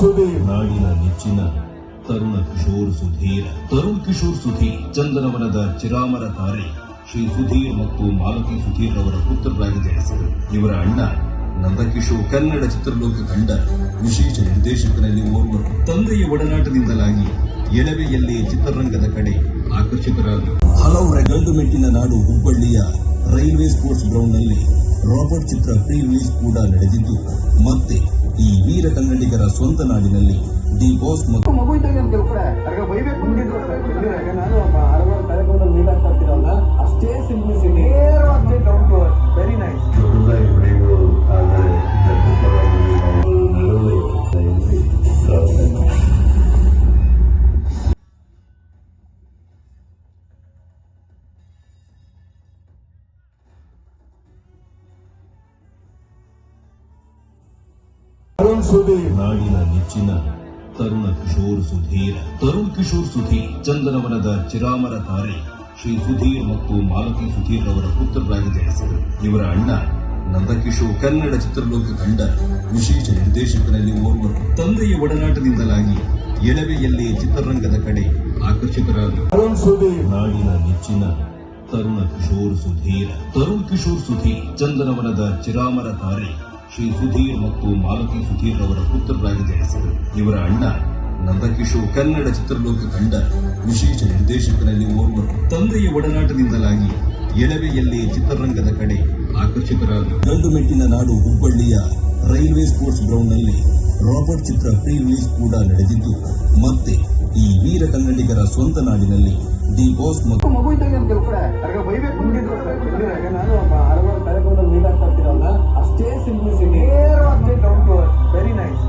ನಾಡಿನ ನೆಚ್ಚಿನ ತರುಣ ಕಿಶೋರ್ ಸುಧೀರ್ ತರುಣ್ ಕಿಶೋರ್ ಸುಧೀರ್ ಚಂದನವನದ ಚಿರಾಮರ ತಾರೆ ಶ್ರೀ ಸುಧೀರ್ ಮತ್ತು ಮಾಲತಿ ಸುಧೀರ್ ಅವರ ಪುತ್ರರಾಗಿ ಜನಿಸಿದರು. ಇವರ ಅಣ್ಣ ನಂದಕಿಶೋರ್ ಕನ್ನಡ ಚಿತ್ರಲೋಕ ಕಂಡ ವಿಶೇಷ ನಿರ್ದೇಶಕರಲ್ಲಿ ಓರ್ವರು. ತಂದೆಯ ಒಡನಾಟದಿಂದಲಾಗಿ ಎಳವೆಯಲ್ಲೇ ಚಿತ್ರರಂಗದ ಕಡೆ ಆಕರ್ಷಿತರಾದರು. ಹಲವರ ಗಂಡು ಮೆಟ್ಟಿನ ನಾಡು ಹುಬ್ಬಳ್ಳಿಯ ರೈಲ್ವೆ ಸ್ಪೋರ್ಟ್ಸ್ ಗ್ರೌಂಡ್ನಲ್ಲಿ ರಾಬರ್ಟ್ ಚಿತ್ರ ಪ್ರೀ ರಿಲೀಸ್ ಕೂಡ ನಡೆದಿದ್ದು, ಮತ್ತೆ ಈ ವೀರ ಕನ್ನಡಿಗರ ಸ್ವಂತ ನಾಡಿನಲ್ಲಿ ದಿ ಬಾಸ್ ಮತ್ತು ಅಷ್ಟೇ ಸಿಂಪ್ಲಿಸಿಟಿ ವೆರಿ ನೈಸ್. ನಾಡಿನ ನೆಚ್ಚಿನ ತರುಣ ಕಿಶೋರ್ ಸುಧೀರ್ ತರುಣ್ ಕಿಶೋರ್ ಸುಧೀರ್ ಚಂದನವನದ ಚಿರಾಮರ ತಾರೆ ಶ್ರೀ ಸುಧೀರ್ ಮತ್ತು ಮಾಲತಿ ಸುಧೀರ್ ಅವರ ಪುತ್ರರಾಗಿ ಜನಿಸಿದರು. ಇವರ ಅಣ್ಣ ನಂದಕಿಶೋರ್ ಕನ್ನಡ ಚಿತ್ರಲೋಕ ಕಂಡ ವಿಶೇಷ ನಿರ್ದೇಶಕರಲ್ಲಿ ಓರ್ವರು. ತಂದೆಯ ಒಡನಾಟದಿಂದಲಾಗಿ ಎಳವೆಯಲ್ಲೇ ಚಿತ್ರರಂಗದ ಕಡೆ ಆಕರ್ಷಿತರಾದರು. ನಾಡಿನ ನೆಚ್ಚಿನ ತರುಣ ಕಿಶೋರ್ ಸುಧೀರ್ ತರುಣ್ ಕಿಶೋರ್ ಸುಧೀರ್ ಚಂದನವನದ ಚಿರಾಮರ ತಾರೆ ಶ್ರೀ ಸುಧೀರ್ ಮತ್ತು ಮಾಲತಿ ಸುಧೀರ್ ಅವರ ಪುತ್ರರಾಗಿ ಜನಿಸಿದರು. ಇವರ ಅಣ್ಣ ನಂದಕಿಶೋರ್ ಕನ್ನಡ ಚಿತ್ರಲೋಕ ಕಂಡ ವಿಶೇಷ ನಿರ್ದೇಶಕರಲ್ಲಿ ಓರ್ವರು. ತಂದೆಯ ಒಡನಾಟದಿಂದಲಾಗಿ ಎಳವೆಯಲ್ಲೇ ಚಿತ್ರರಂಗದ ಕಡೆ ಆಕರ್ಷಿತರಾದರು. ಗಂಡು ಮೆಟ್ಟಿನ ನಾಡು ಹುಬ್ಬಳ್ಳಿಯ ರೈಲ್ವೆ ಸ್ಪೋರ್ಟ್ಸ್ ಗ್ರೌಂಡ್ನಲ್ಲಿ ರಾಬರ್ಟ್ ಚಿತ್ರ ಪ್ರೀ ರಿಲೀಸ್ ಕೂಡ ನಡೆದಿದ್ದು, ಮತ್ತೆ ಈ ವೀರ ಕನ್ನಡಿಗರ ಸ್ವಂತ ನಾಡಿನಲ್ಲಿ ದಿ ಬಾಸ್ ಮತ್ತು ಅಷ್ಟೇ ಸಿಂಪ್ಲಿಸಿಟಿ ವೆರಿ ನೈಸ್.